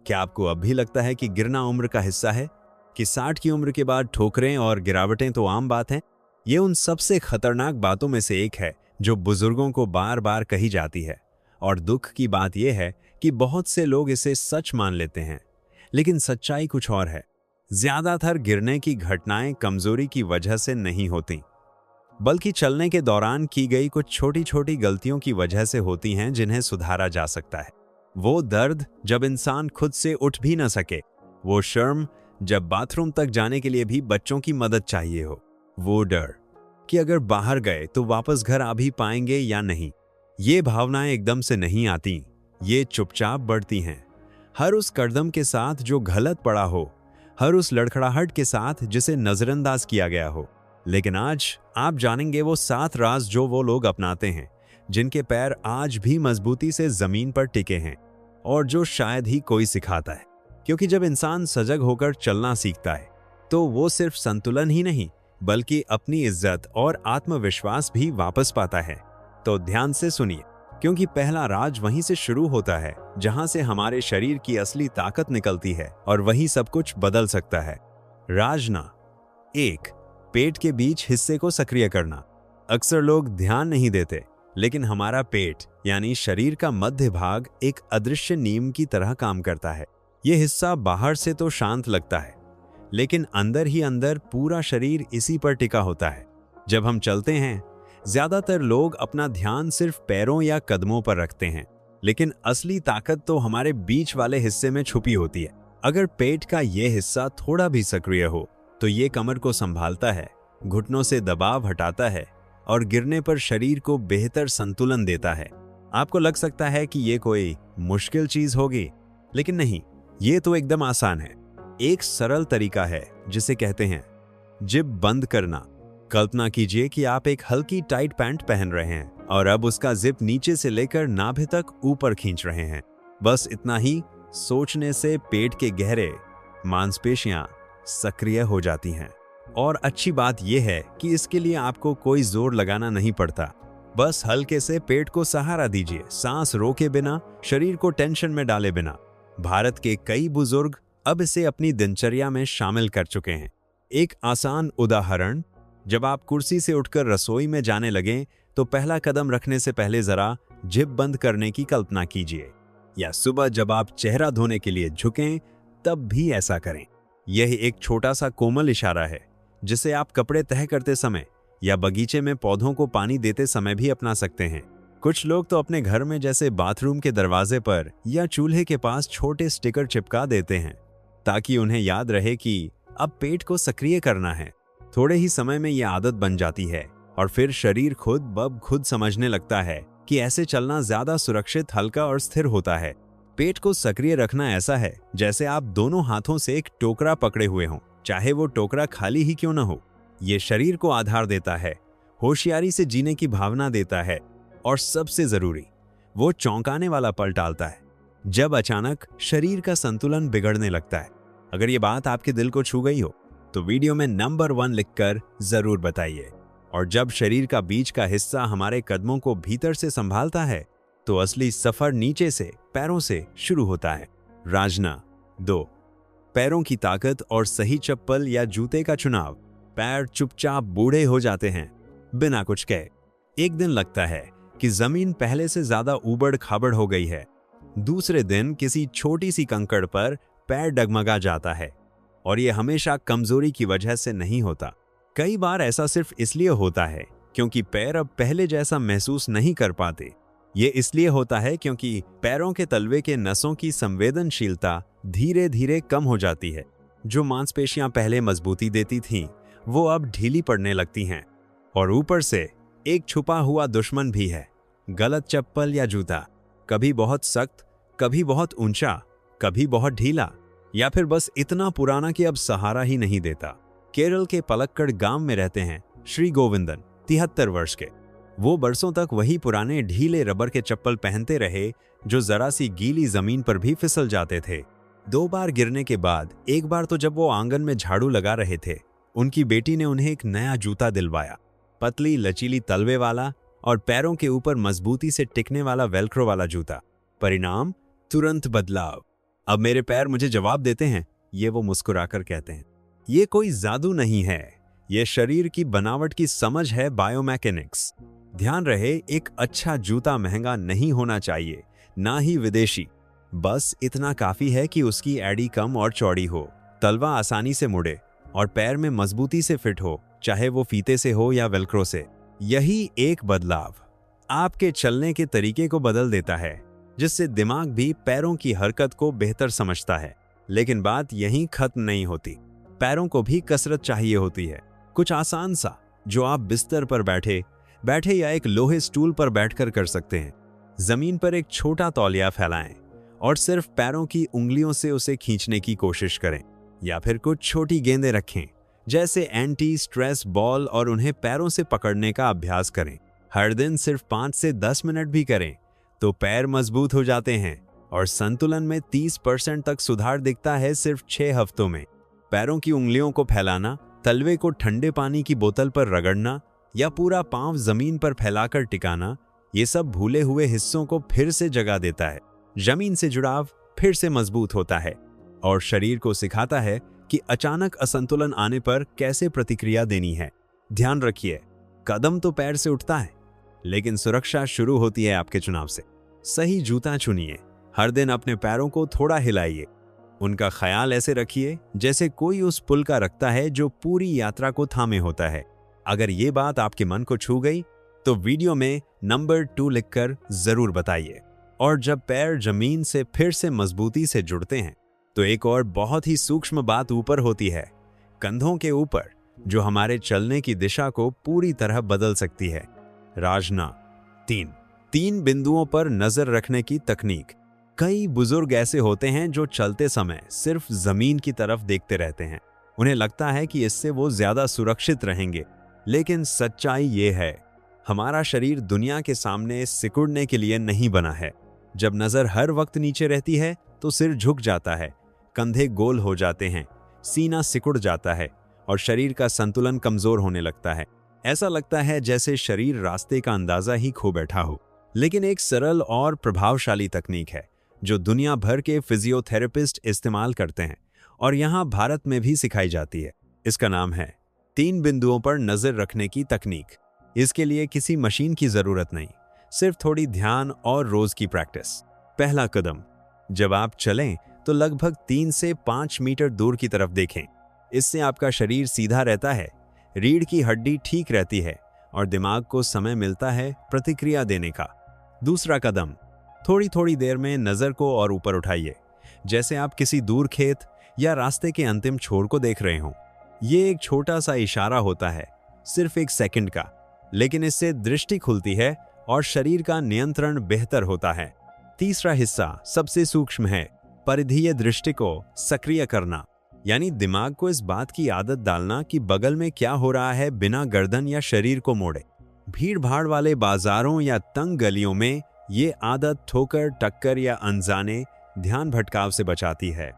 क्या आपको अब भी लगता है कि गिरना उम्र का हिस्सा है, कि 60 की उम्र के बाद ठोकरें और गिरावटें तो आम बात हैं? ये उन सबसे खतरनाक बातों में से एक है जो बुजुर्गों को बार बार कही जाती है। और दुख की बात यह है कि बहुत से लोग इसे सच मान लेते हैं, लेकिन सच्चाई कुछ और है। ज्यादातर गिरने की घटनाएं कमजोरी की वजह से नहीं होती, बल्कि चलने के दौरान की गई कुछ छोटी छोटी गलतियों की वजह से होती हैं, जिन्हें सुधारा जा सकता है। वो दर्द जब इंसान खुद से उठ भी न सके, वो शर्म जब बाथरूम तक जाने के लिए भी बच्चों की मदद चाहिए हो, वो डर कि अगर बाहर गए तो वापस घर आ भी पाएंगे या नहीं। ये भावनाएं एकदम से नहीं आती, ये चुपचाप बढ़ती हैं। हर उस कदम के साथ जो गलत पड़ा हो, हर उस लड़खड़ाहट के साथ जिसे नजरअंदाज किया गया हो। लेकिन आज आप जानेंगे वो 7 राज जो वो लोग अपनाते हैं, जिनके पैर आज भी मजबूती से जमीन पर टिके हैं, और जो शायद ही कोई सिखाता है। क्योंकि जब इंसान सजग होकर चलना सीखता है, तो वो सिर्फ संतुलन ही नहीं, बल्कि अपनी इज्जत और आत्मविश्वास भी वापस पाता है। तो ध्यान से सुनिए, क्योंकि पहला राज वहीं से शुरू होता है जहां से हमारे शरीर की असली ताकत निकलती है, और वही सब कुछ बदल सकता है। राजना 1, पेट के बीच हिस्से को सक्रिय करना। अक्सर लोग ध्यान नहीं देते, लेकिन हमारा पेट यानी शरीर का मध्य भाग एक अदृश्य नीम की तरह काम करता है। यह हिस्सा बाहर से तो शांत लगता है, लेकिन अंदर ही अंदर पूरा शरीर इसी पर टिका होता है। जब हम चलते हैं, ज्यादातर लोग अपना ध्यान सिर्फ पैरों या कदमों पर रखते हैं, लेकिन असली ताकत तो हमारे बीच वाले हिस्से में छुपी होती है। अगर पेट का यह हिस्सा थोड़ा भी सक्रिय हो, तो ये कमर को संभालता है, घुटनों से दबाव हटाता है, और गिरने पर शरीर को बेहतर संतुलन देता है। आपको लग सकता है कि ये कोई मुश्किल चीज होगी, लेकिन नहीं, ये तो एकदम आसान है। एक सरल तरीका है जिसे कहते हैं जिब बंद करना। कल्पना कीजिए कि आप एक हल्की टाइट पैंट पहन रहे हैं और अब उसका जिप नीचे से लेकर नाभि तक ऊपर खींच रहे हैं। बस इतना ही सोचने से पेट के गहरे मांसपेशियां सक्रिय हो जाती हैं। और अच्छी बात यह है कि इसके लिए आपको कोई जोर लगाना नहीं पड़ता। बस हल्के से पेट को सहारा दीजिए, सांस रोके बिना, शरीर को टेंशन में डाले बिना। भारत के कई बुजुर्ग अब इसे अपनी दिनचर्या में शामिल कर चुके हैं। एक आसान उदाहरण, जब आप कुर्सी से उठकर रसोई में जाने लगें, तो पहला कदम रखने से पहले जरा जिभ बंद करने की कल्पना कीजिए। या सुबह जब आप चेहरा धोने के लिए झुकें, तब भी ऐसा करें। यह एक छोटा सा कोमल इशारा है, जिसे आप कपड़े तह करते समय या बगीचे में पौधों को पानी देते समय भी अपना सकते हैं। कुछ लोग तो अपने घर में, जैसे बाथरूम के दरवाजे पर या चूल्हे के पास, छोटे स्टिकर चिपका देते हैं, ताकि उन्हें याद रहे कि अब पेट को सक्रिय करना है। थोड़े ही समय में यह आदत बन जाती है, और फिर शरीर खुद ब खुद समझने लगता है कि ऐसे चलना ज्यादा सुरक्षित, हल्का और स्थिर होता है। पेट को सक्रिय रखना ऐसा है जैसे आप दोनों हाथों से एक टोकरा पकड़े हुए हों, चाहे वो टोकरा खाली ही क्यों न हो। ये शरीर को आधार देता है, होशियारी से जीने की भावना देता है, और सबसे जरूरी, वो चौंकाने वाला पल टालता है जब अचानक शरीर का संतुलन बिगड़ने लगता है। अगर ये बात आपके दिल को छू गई हो, तो वीडियो में नंबर 1 लिखकर जरूर बताइए। और जब शरीर का बीच का हिस्सा हमारे कदमों को भीतर से संभालता है, तो असली सफर नीचे से, पैरों से शुरू होता है। राजना 2, पैरों की ताकत और सही चप्पल या जूते का चुनाव। पैर चुपचाप बूढ़े हो जाते हैं बिना कुछ कहे। एक दिन लगता है कि जमीन पहले से ज्यादा ऊबड़ खाबड़ हो गई है। दूसरे दिन किसी छोटी सी कंकड़ पर पैर डगमगा जाता है, और यह हमेशा कमजोरी की वजह से नहीं होता। कई बार ऐसा सिर्फ इसलिए होता है क्योंकि पैर अब पहले जैसा महसूस नहीं कर पाते। ये इसलिए होता है क्योंकि पैरों के तलवे के नसों की संवेदनशीलता धीरे धीरे कम हो जाती है। जो मांसपेशियां पहले मजबूती देती थीं, वो अब ढीली पड़ने लगती हैं। और ऊपर से एक छुपा हुआ दुश्मन भी है, गलत चप्पल या जूता। कभी बहुत सख्त, कभी बहुत ऊंचा, कभी बहुत ढीला, या फिर बस इतना पुराना कि अब सहारा ही नहीं देता। केरल के पलक्कड़ गांव में रहते हैं श्री गोविंदन, 73 वर्ष के। वो बरसों तक वही पुराने ढीले रबर के चप्पल पहनते रहे, जो जरा सी गीली जमीन पर भी फिसल जाते थे। 2 बार गिरने के बाद, एक बार तो जब वो आंगन में झाड़ू लगा रहे थे, उनकी बेटी ने उन्हें एक नया जूता दिलवाया, पतली लचीली तलवे वाला और पैरों के ऊपर मजबूती से टिकने वाला वेल्क्रो वाला जूता। परिणाम, तुरंत बदलाव। अब मेरे पैर मुझे जवाब देते हैं, ये वो मुस्कुराकर कहते हैं। ये कोई जादू नहीं है, ये शरीर की बनावट की समझ है, बायोमैकेनिक्स। ध्यान रहे, एक अच्छा जूता महंगा नहीं होना चाहिए, ना ही विदेशी। बस इतना काफी है कि उसकी एड़ी कम और चौड़ी हो, तलवा आसानी से मुड़े और पैर में मजबूती से फिट हो, चाहे वो फीते से हो या वेल्क्रो से। यही एक बदलाव आपके चलने के तरीके को बदल देता है, जिससे दिमाग भी पैरों की हरकत को बेहतर समझता है। लेकिन बात यहीं खत्म नहीं होती। पैरों को भी कसरत चाहिए होती है, कुछ आसान सा, जो आप बिस्तर पर बैठे या एक लोहे स्टूल पर बैठकर कर सकते हैं। जमीन पर एक छोटा तौलिया फैलाएं और सिर्फ पैरों की उंगलियों से उसे खींचने की कोशिश करें, या फिर कुछ छोटी गेंदें रखें जैसे एंटी स्ट्रेस बॉल और उन्हें पैरों से पकड़ने का अभ्यास करें। हर दिन सिर्फ 5 से 10 मिनट भी करें तो पैर मजबूत हो जाते हैं और संतुलन में 30% तक सुधार दिखता है सिर्फ 6 हफ्तों में। पैरों की उंगलियों को फैलाना, तलवे को ठंडे पानी की बोतल पर रगड़ना या पूरा पांव जमीन पर फैलाकर टिकाना, ये सब भूले हुए हिस्सों को फिर से जगा देता है। जमीन से जुड़ाव फिर से मजबूत होता है और शरीर को सिखाता है कि अचानक असंतुलन आने पर कैसे प्रतिक्रिया देनी है। ध्यान रखिए, कदम तो पैर से उठता है, लेकिन सुरक्षा शुरू होती है आपके चुनाव से। सही जूता चुनिए, हर दिन अपने पैरों को थोड़ा हिलाइए, उनका ख्याल ऐसे रखिए जैसे कोई उस पुल का रखता है जो पूरी यात्रा को थामे होता है। अगर ये बात आपके मन को छू गई तो वीडियो में नंबर 2 लिखकर जरूर बताइए। और जब पैर जमीन से फिर से मजबूती से जुड़ते हैं तो एक और बहुत ही सूक्ष्म बात ऊपर होती है, कंधों के ऊपर, जो हमारे चलने की दिशा को पूरी तरह बदल सकती है। राजना 3 बिंदुओं पर नजर रखने की तकनीक। कई बुजुर्ग ऐसे होते हैं जो चलते समय सिर्फ जमीन की तरफ देखते रहते हैं। उन्हें लगता है कि इससे वो ज्यादा सुरक्षित रहेंगे, लेकिन सच्चाई ये है, हमारा शरीर दुनिया के सामने सिकुड़ने के लिए नहीं बना है। जब नजर हर वक्त नीचे रहती है तो सिर झुक जाता है, कंधे गोल हो जाते हैं, सीना सिकुड़ जाता है और शरीर का संतुलन कमजोर होने लगता है। ऐसा लगता है जैसे शरीर रास्ते का अंदाजा ही खो बैठा हो। लेकिन एक सरल और प्रभावशाली तकनीक है जो दुनिया भर के फिजियोथेरेपिस्ट इस्तेमाल करते हैं और यहाँ भारत में भी सिखाई जाती है। इसका नाम है 3 बिंदुओं पर नजर रखने की तकनीक। इसके लिए किसी मशीन की जरूरत नहीं, सिर्फ थोड़ी ध्यान और रोज की प्रैक्टिस। पहला कदम, जब आप चलें तो लगभग 3 से 5 मीटर दूर की तरफ देखें। इससे आपका शरीर सीधा रहता है, रीढ़ की हड्डी ठीक रहती है और दिमाग को समय मिलता है प्रतिक्रिया देने का। दूसरा कदम, थोड़ी थोड़ी देर में नजर को और ऊपर उठाइए, जैसे आप किसी दूर खेत या रास्ते के अंतिम छोर को देख रहे हों। ये एक छोटा सा इशारा होता है, सिर्फ 1 सेकंड का, लेकिन इससे दृष्टि खुलती है और शरीर का नियंत्रण बेहतर होता है। तीसरा हिस्सा सबसे सूक्ष्म है, परिधीय दृष्टि को सक्रिय करना, यानी दिमाग को इस बात की आदत डालना कि बगल में क्या हो रहा है बिना गर्दन या शरीर को मोड़े। भीड़ भाड़ वाले बाजारों या तंग गलियों में ये आदत ठोकर, टक्कर या अनजाने ध्यान भटकाव से बचाती है।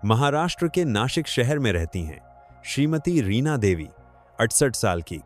महाराष्ट्र के नासिक शहर में रहती हैं श्रीमती रीना देवी, 68 साल की।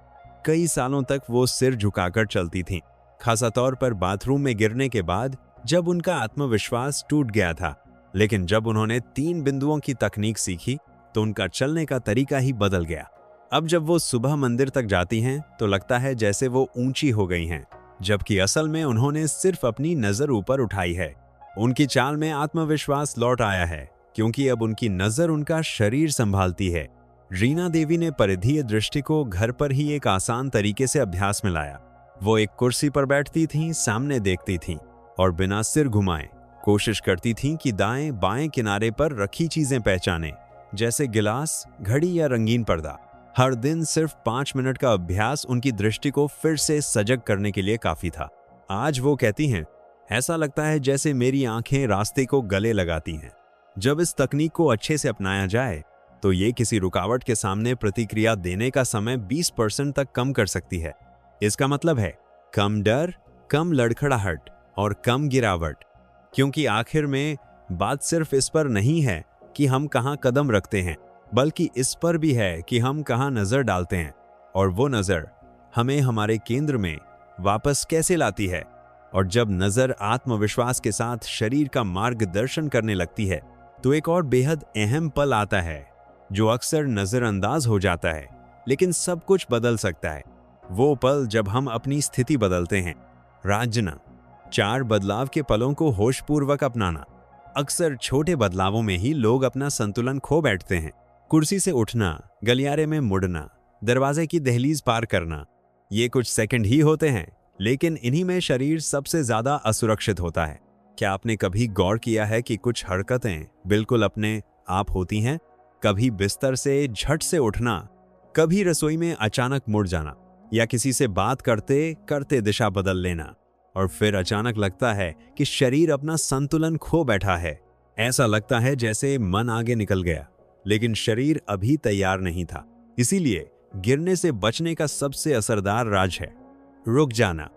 कई सालों तक वो सिर झुकाकर चलती थीं, खासा तौर पर बाथरूम में गिरने के बाद, जब उनका आत्मविश्वास टूट गया था। लेकिन जब उन्होंने 3 बिंदुओं की तकनीक सीखी तो उनका चलने का तरीका ही बदल गया। अब जब वो सुबह मंदिर तक जाती हैं तो लगता है जैसे वो ऊंची हो गई हैं, जबकि असल में उन्होंने सिर्फ अपनी नजर ऊपर उठाई है। उनकी चाल में आत्मविश्वास लौट आया है क्योंकि अब उनकी नजर उनका शरीर संभालती है। रीना देवी ने परिधीय दृष्टि को घर पर ही एक आसान तरीके से अभ्यास में लाया। वो एक कुर्सी पर बैठती थीं, सामने देखती थीं और बिना सिर घुमाए कोशिश करती थीं कि दाएं बाएं किनारे पर रखी चीजें पहचानें, जैसे गिलास, घड़ी या रंगीन पर्दा। हर दिन सिर्फ 5 मिनट का अभ्यास उनकी दृष्टि को फिर से सजग करने के लिए काफी था। आज वो कहती हैं, ऐसा लगता है जैसे मेरी आंखें रास्ते को गले लगाती हैं। जब इस तकनीक को अच्छे से अपनाया जाए तो ये किसी रुकावट के सामने प्रतिक्रिया देने का समय 20% तक कम कर सकती है। इसका मतलब है कम डर, कम लड़खड़ाहट और कम गिरावट। क्योंकि आखिर में बात सिर्फ इस पर नहीं है कि हम कहाँ कदम रखते हैं, बल्कि इस पर भी है कि हम कहाँ नजर डालते हैं और वो नजर हमें हमारे केंद्र में वापस कैसे लाती है। और जब नजर आत्मविश्वास के साथ शरीर का मार्गदर्शन करने लगती है तो एक और बेहद अहम पल आता है जो अक्सर नजरअंदाज हो जाता है, लेकिन सब कुछ बदल सकता है। वो पल जब हम अपनी स्थिति बदलते हैं। रांझना, 4 बदलाव के पलों को होशपूर्वक अपनाना। अक्सर छोटे बदलावों में ही लोग अपना संतुलन खो बैठते हैं। कुर्सी से उठना, गलियारे में मुड़ना, दरवाजे की दहलीज पार करना, ये कुछ सेकंड ही होते हैं, लेकिन इन्हीं में शरीर सबसे ज्यादा असुरक्षित होता है। क्या आपने कभी गौर किया है कि कुछ हरकतें बिल्कुल अपने आप होती हैं? कभी बिस्तर से झट से उठना, कभी रसोई में अचानक मुड़ जाना, या किसी से बात करते करते दिशा बदल लेना, और फिर अचानक लगता है कि शरीर अपना संतुलन खो बैठा है। ऐसा लगता है जैसे मन आगे निकल गया, लेकिन शरीर अभी तैयार नहीं था। इसीलिए गिरने से बचने का सबसे असरदार राज है रुक जाना।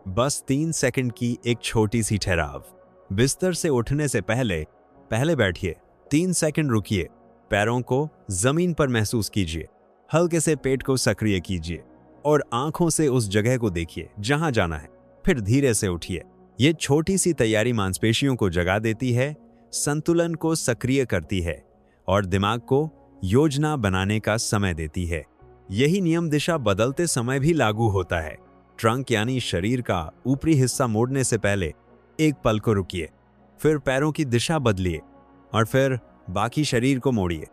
बस 3 सेकंड की एक छोटी सी ठहराव। बिस्तर से उठने से पहले बैठिए, 3 सेकंड रुकिए, पैरों को जमीन पर महसूस कीजिए, हल्के से पेट को सक्रिय कीजिए और आंखों से उस जगह को देखिए जहां जाना है। फिर धीरे से उठिए। ये छोटी सी तैयारी मांसपेशियों को जगा देती है, संतुलन को सक्रिय करती है और दिमाग को योजना बनाने का समय देती है। यही नियम दिशा बदलते समय भी लागू होता है। ट्रंक यानी शरीर का ऊपरी हिस्सा मोड़ने से पहले एक पल को रुकिए, फिर पैरों की दिशा बदलिए और फिर बाकी शरीर को मोड़िए।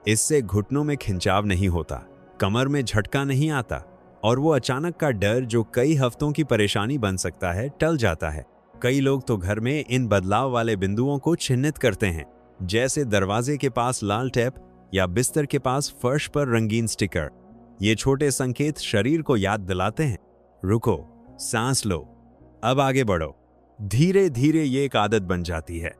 इससे घुटनों में खिंचाव नहीं होता, कमर में झटका नहीं आता और वो अचानक का डर जो कई हफ्तों की परेशानी बन सकता है टल जाता है। कई लोग तो घर में इन बदलाव वाले बिंदुओं को चिन्हित करते हैं, जैसे दरवाजे के पास लाल टेप या बिस्तर के पास फर्श पर रंगीन स्टिकर। ये छोटे संकेत शरीर को याद दिलाते हैं, रुको, सांस लो, अब आगे बढ़ो। धीरे धीरे ये एक आदत बन जाती है,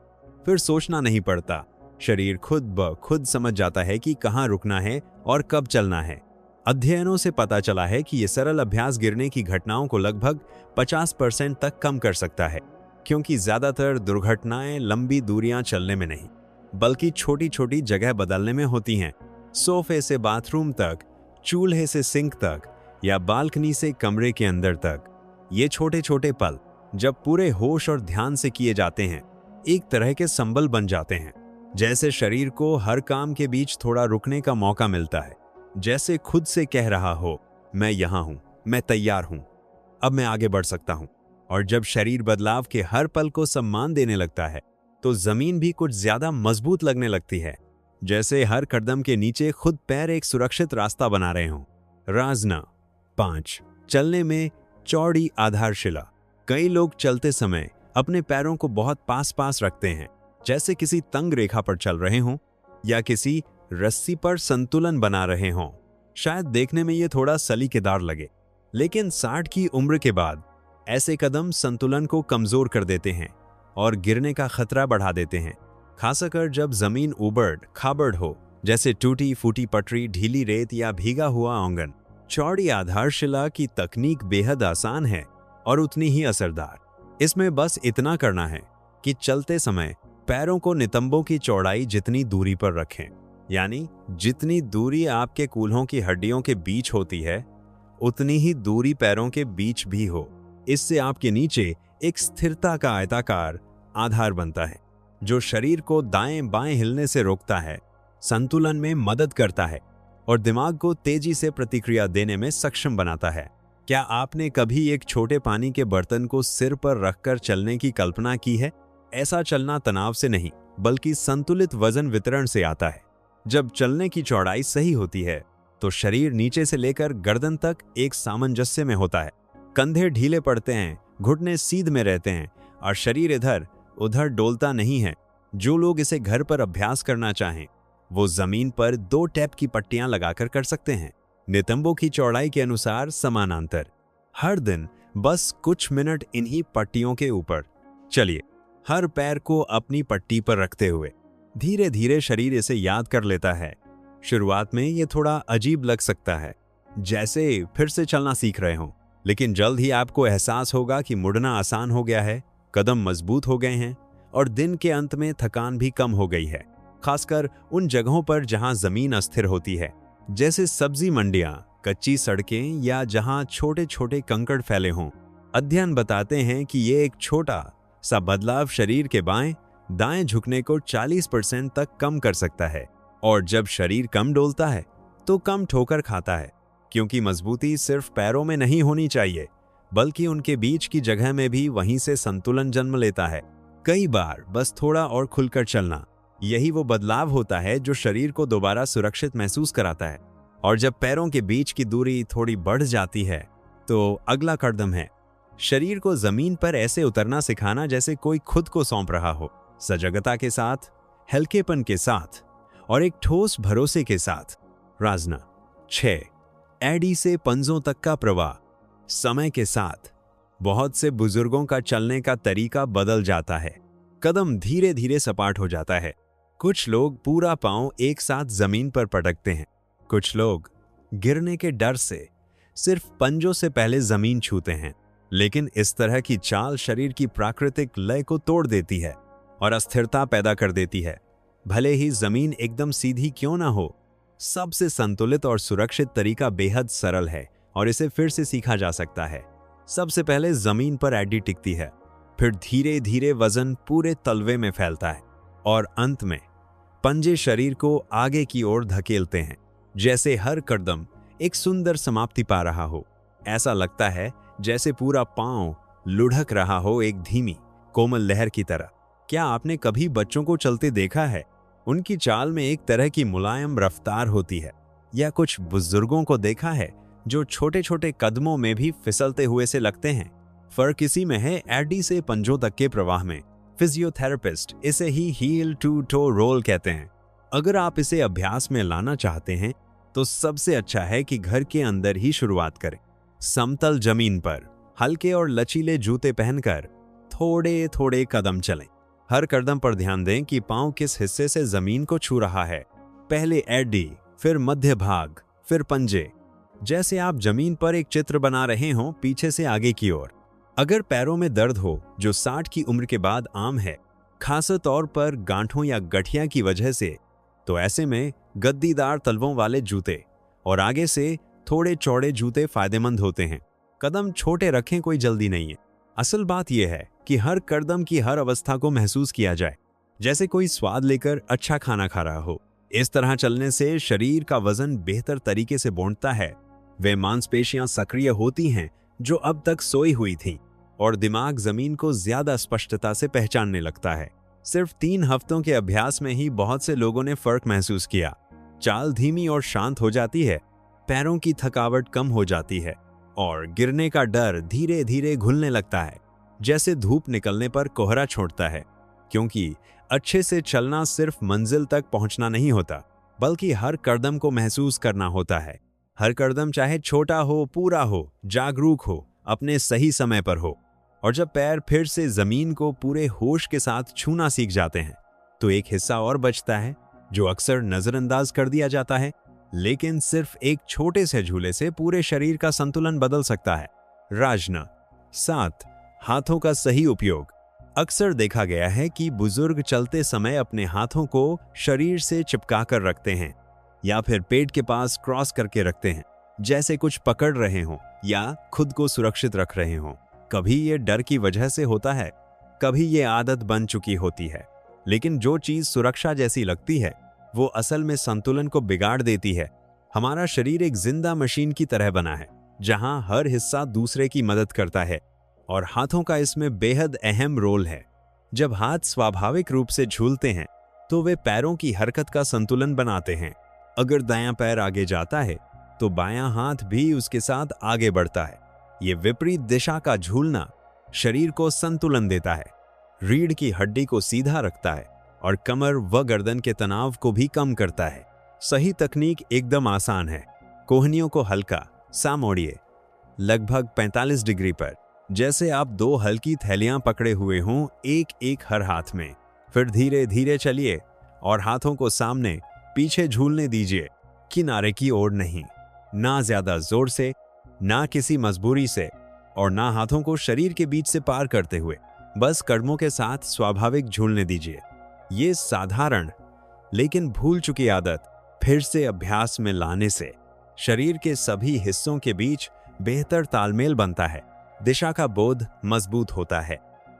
फिर सोचना नहीं पड़ता। शरीर खुद ब खुद समझ जाता है कि कहाँ रुकना है और कब चलना है। अध्ययनों से पता चला है कि ये सरल अभ्यास गिरने की घटनाओं को लगभग 50% तक कम कर सकता है, क्योंकि ज्यादातर दुर्घटनाएं लंबी दूरियां चलने में नहीं, बल्कि छोटी छोटी जगह बदलने में होती हैं। सोफे से बाथरूम तक, चूल्हे से सिंक तक या बालकनी से कमरे के अंदर तक, ये छोटे छोटे पल जब पूरे होश और ध्यान से किए जाते हैं, एक तरह के संबल बन जाते हैं। जैसे शरीर को हर काम के बीच थोड़ा रुकने का मौका मिलता है, जैसे खुद से कह रहा हो, मैं यहां हूं, मैं तैयार हूं, अब मैं आगे बढ़ सकता हूं। और जब शरीर बदलाव के हर पल को सम्मान देने लगता है, तो जमीन भी कुछ ज्यादा मजबूत लगने लगती है, जैसे हर कदम के नीचे खुद पैर एक सुरक्षित रास्ता बना रहे हों। रांझना 5, चलने में चौड़ी आधारशिला। कई लोग चलते समय अपने पैरों को बहुत पास पास रखते हैं, जैसे किसी तंग रेखा पर चल रहे हों या किसी रस्सी पर संतुलन बना रहे हों। शायद देखने में ये थोड़ा सलीकेदार लगे, लेकिन 60 की उम्र के बाद ऐसे कदम संतुलन को कमजोर कर देते हैं और गिरने का खतरा बढ़ा देते हैं, खासकर जब जमीन उबड़ खाबड़ हो, जैसे टूटी फूटी पटरी, ढीली रेत या भीगा हुआ आंगन। चौड़ी आधारशिला की तकनीक बेहद आसान है और उतनी ही असरदार। इसमें बस इतना करना है कि चलते समय पैरों को नितंबों की चौड़ाई जितनी दूरी पर रखें, यानी जितनी दूरी आपके कूल्हों की हड्डियों के बीच होती है, उतनी ही दूरी पैरों के बीच भी हो। इससे आपके नीचे एक स्थिरता का आयताकार आधार बनता है, जो शरीर को दाएं बाएं हिलने से रोकता है, संतुलन में मदद करता है और दिमाग को तेजी से प्रतिक्रिया देने में सक्षम बनाता है। क्या आपने कभी एक छोटे पानी के बर्तन को सिर पर रखकर चलने की कल्पना की है? ऐसा चलना तनाव से नहीं, बल्कि संतुलित वजन वितरण से आता है। जब चलने की चौड़ाई सही होती है, तो शरीर नीचे से लेकर गर्दन तक एक सामंजस्य में होता है। कंधे ढीले पड़ते हैं, घुटने सीध में रहते हैं और शरीर इधर उधर डोलता नहीं है। जो लोग इसे घर पर अभ्यास करना चाहें, वो जमीन पर 2 टैप की पट्टियां लगाकर कर सकते हैं, नितंबों की चौड़ाई के अनुसार समानांतर। हर दिन बस कुछ मिनट इन्हीं पट्टियों के ऊपर चलिए, हर पैर को अपनी पट्टी पर रखते हुए। धीरे धीरे शरीर इसे याद कर लेता है। शुरुआत में ये थोड़ा अजीब लग सकता है, जैसे फिर से चलना सीख रहे हों, लेकिन जल्द ही आपको एहसास होगा कि मुड़ना आसान हो गया है, कदम मजबूत हो गए हैं और दिन के अंत में थकान भी कम हो गई है, खासकर उन जगहों पर जहां जमीन अस्थिर होती है, जैसे सब्जी मंडियां, कच्ची सड़कें या जहां छोटे छोटे कंकड़ फैले हों। अध्ययन बताते हैं कि ये एक छोटा सा बदलाव शरीर के बाएं दाएं झुकने को 40% तक कम कर सकता है। और जब शरीर कम डोलता है तो कम ठोकर खाता है, क्योंकि मजबूती सिर्फ पैरों में नहीं होनी चाहिए बल्कि उनके बीच की जगह में भी वहीं से संतुलन जन्म लेता है। कई बार बस थोड़ा और खुलकर चलना, यही वो बदलाव होता है जो शरीर को दोबारा सुरक्षित महसूस कराता है। और जब पैरों के बीच की दूरी थोड़ी बढ़ जाती है तो अगला कदम है शरीर को जमीन पर ऐसे उतरना सिखाना जैसे कोई खुद को सौंप रहा हो, सजगता के साथ, हल्केपन के साथ और एक ठोस भरोसे के साथ। राजना 6, एडी से पंजों तक का प्रवाह। समय के साथ बहुत से बुजुर्गों का चलने का तरीका बदल जाता है। कदम धीरे धीरे सपाट हो जाता है। कुछ लोग पूरा पांव एक साथ जमीन पर पटकते हैं, कुछ लोग गिरने के डर से सिर्फ पंजों से पहले जमीन छूते हैं। लेकिन इस तरह की चाल शरीर की प्राकृतिक लय को तोड़ देती है और अस्थिरता पैदा कर देती है। भले ही जमीन एकदम सीधी क्यों ना हो, सबसे संतुलित और सुरक्षित तरीका बेहद सरल है और इसे फिर से सीखा जा सकता है। सबसे पहले जमीन पर एडी टिकती है, फिर धीरे धीरे वजन पूरे तलवे में फैलता है और अंत में पंजे शरीर को आगे की ओर धकेलते हैं, जैसे हर कदम एक सुंदर समाप्ति पा रहा हो। ऐसा लगता है जैसे पूरा पांव लुढ़क रहा हो एक धीमी कोमल लहर की तरह। क्या आपने कभी बच्चों को चलते देखा है? उनकी चाल में एक तरह की मुलायम रफ्तार होती है। या कुछ बुजुर्गों को देखा है जो छोटे छोटे कदमों में भी फिसलते हुए से लगते हैं। फर्क इसी में है एडी से पंजों तक के प्रवाह में। फिजियोथेरेपिस्ट इसे ही हील टू टो रोल कहते हैं। अगर आप इसे अभ्यास में लाना चाहते हैं तो सबसे अच्छा है कि घर के अंदर ही शुरुआत करें। समतल जमीन पर हल्के और लचीले जूते पहनकर थोड़े थोड़े कदम चलें। हर कदम पर ध्यान दें कि पांव किस हिस्से से जमीन को छू रहा है। पहले एडी, फिर मध्य भाग, फिर पंजे, जैसे आप जमीन पर एक चित्र बना रहे हों पीछे से आगे की ओर। अगर पैरों में दर्द हो, जो 60 की उम्र के बाद आम है, खास तौर पर गांठों या गठिया की वजह से, तो ऐसे में गद्दीदार तलवों वाले जूते और आगे से थोड़े चौड़े जूते फायदेमंद होते हैं। कदम छोटे रखें, कोई जल्दी नहीं है। असल बात यह है कि हर कदम की हर अवस्था को महसूस किया जाए, जैसे कोई स्वाद लेकर अच्छा खाना खा रहा हो। इस तरह चलने से शरीर का वजन बेहतर तरीके से बौंटता है। वे मांसपेशियां सक्रिय होती हैं जो अब तक सोई हुई थीं, और दिमाग जमीन को ज्यादा स्पष्टता से पहचानने लगता है। सिर्फ 3 हफ्तों के अभ्यास में ही बहुत से लोगों ने फर्क महसूस किया। चाल धीमी और शांत हो जाती है, पैरों की थकावट कम हो जाती है और गिरने का डर धीरे धीरे घुलने लगता है, जैसे धूप निकलने पर कोहरा छोड़ता है। क्योंकि अच्छे से चलना सिर्फ मंजिल तक पहुंचना नहीं होता, बल्कि हर कदम को महसूस करना होता है। हर कदम चाहे छोटा हो, पूरा हो, जागरूक हो, अपने सही समय पर हो। और जब पैर फिर से जमीन को पूरे होश के साथ छूना सीख जाते हैं तो एक हिस्सा और बचता है जो अक्सर नजरअंदाज कर दिया जाता है, लेकिन सिर्फ एक छोटे से झूले से पूरे शरीर का संतुलन बदल सकता है। राजना 7, हाथों का सही उपयोग। अक्सर देखा गया है कि बुजुर्ग चलते समय अपने हाथों को शरीर से चिपका कर रखते हैं या फिर पेट के पास क्रॉस करके रखते हैं, जैसे कुछ पकड़ रहे हों या खुद को सुरक्षित रख रहे हों। कभी ये डर की वजह से होता है, कभी ये आदत बन चुकी होती है। लेकिन जो चीज सुरक्षा जैसी लगती है वो असल में संतुलन को बिगाड़ देती है। हमारा शरीर एक जिंदा मशीन की तरह बना है, जहां हर हिस्सा दूसरे की मदद करता है, और हाथों का इसमें बेहद अहम रोल है। जब हाथ स्वाभाविक रूप से झूलते हैं तो वे पैरों की हरकत का संतुलन बनाते हैं। अगर दायां पैर आगे जाता है तो बायां हाथ भी उसके साथ आगे बढ़ता है। ये विपरीत दिशा का झूलना शरीर को संतुलन देता है, रीढ़ की हड्डी को सीधा रखता है और कमर व गर्दन के तनाव को भी कम करता है। सही तकनीक एकदम आसान है। कोहनियों को हल्का सा मोड़िए, लगभग 45 डिग्री पर, जैसे आप 2 हल्की थैलियां पकड़े हुए हों, एक एक हर हाथ में। फिर धीरे धीरे चलिए और हाथों को सामने पीछे झूलने दीजिए, किनारे की ओर नहीं। ना ज्यादा जोर से, ना किसी मजबूरी से, और ना हाथों को शरीर के बीच से पार करते हुए। बस कदमों के साथ स्वाभाविक झूलने दीजिए। ये साधारण लेकिन भूल चुकी आदत फिर से अभ्यास में लाने से शरीर के सभी हिस्सों के बीच बेहतर तालमेल बनता है, दिशा का बोध मजबूत होता है,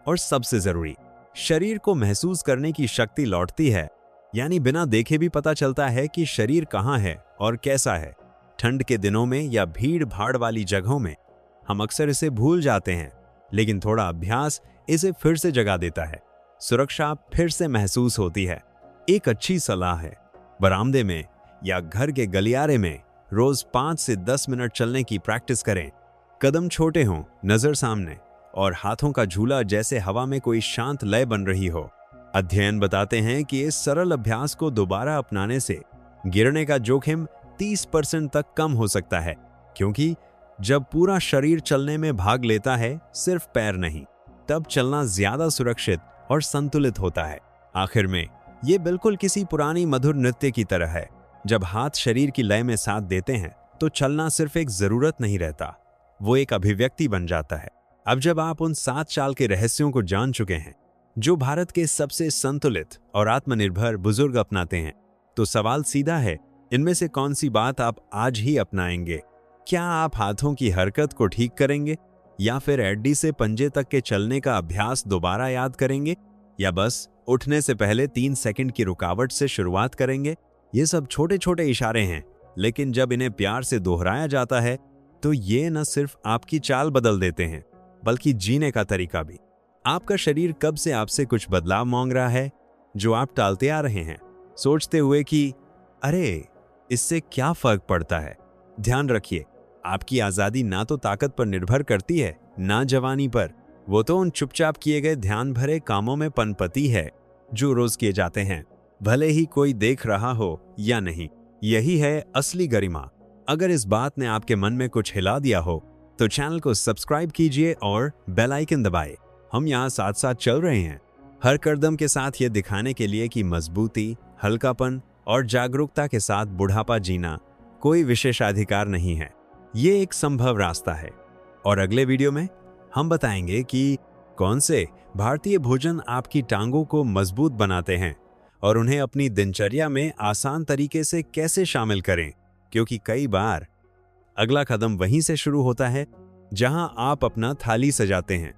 और सबसे जरूरी, शरीर को महसूस करने की शक्ति लौटती है, यानी बिना देखे भी पता चलता है कि शरीर कहाँ है और कैसा है। ठंड के दिनों में या भीड़ भाड़ वाली जगहों में हम अक्सर इसे भूल जाते हैं, लेकिन थोड़ा अभ्यास इसे फिर से जगा देता है। सुरक्षा फिर से महसूस होती है। एक अच्छी सलाह है, बरामदे में या घर के गलियारे में रोज 5 से 10 मिनट चलने की प्रैक्टिस करें। कदम छोटे हों, नजर सामने और हाथों का झूला जैसे हवा में कोई शांत लय बन रही हो। अध्ययन बताते हैं कि इस सरल अभ्यास को दोबारा अपनाने से गिरने का जोखिम 30% तक कम हो सकता है, क्योंकि जब पूरा शरीर चलने में भाग लेता है, सिर्फ पैर नहीं, तब चलना ज्यादा सुरक्षित और संतुलित होता है। आखिर में ये बिल्कुल किसी पुरानी मधुर नृत्य की तरह है। जब हाथ शरीर की लय में साथ देते हैं तो चलना सिर्फ एक जरूरत नहीं रहता, वो एक अभिव्यक्ति बन जाता है। अब जब आप उन 7 चाल के रहस्यों को जान चुके हैं जो भारत के सबसे संतुलित और आत्मनिर्भर बुजुर्ग अपनाते हैं, तो सवाल सीधा है, इनमें से कौन सी बात आप आज ही अपनाएंगे? क्या आप हाथों की हरकत को ठीक करेंगे, या फिर एड्डी से पंजे तक के चलने का अभ्यास दोबारा याद करेंगे, या बस उठने से पहले 3 सेकंड की रुकावट से शुरुआत करेंगे? ये सब छोटे छोटे इशारे हैं, लेकिन जब इन्हें प्यार से दोहराया जाता है तो ये न सिर्फ आपकी चाल बदल देते हैं, बल्कि जीने का तरीका भी। आपका शरीर कब से आपसे कुछ बदलाव मांग रहा है जो आप टालते आ रहे हैं, सोचते हुए कि अरे इससे क्या फर्क पड़ता है? ध्यान रखिए, आपकी आजादी ना तो ताकत पर निर्भर करती है, ना जवानी पर। वो तो उन चुपचाप किए गए ध्यान भरे कामों में पनपती है जो रोज किए जाते हैं, भले ही कोई देख रहा हो या नहीं। यही है असली गरिमा। अगर इस बात ने आपके मन में कुछ हिला दिया हो तो चैनल को सब्सक्राइब कीजिए और बेल आइकन दबाएं। हम यहाँ साथ साथ चल रहे हैं, हर कदम के साथ ये दिखाने के लिए कि मजबूती, हल्कापन और जागरूकता के साथ बुढ़ापा जीना कोई विशेषाधिकार नहीं है, ये एक संभव रास्ता है। और अगले वीडियो में हम बताएंगे कि कौन से भारतीय भोजन आपकी टांगों को मजबूत बनाते हैं और उन्हें अपनी दिनचर्या में आसान तरीके से कैसे शामिल करें, क्योंकि कई बार अगला कदम वहीं से शुरू होता है जहां आप अपना थाली सजाते हैं।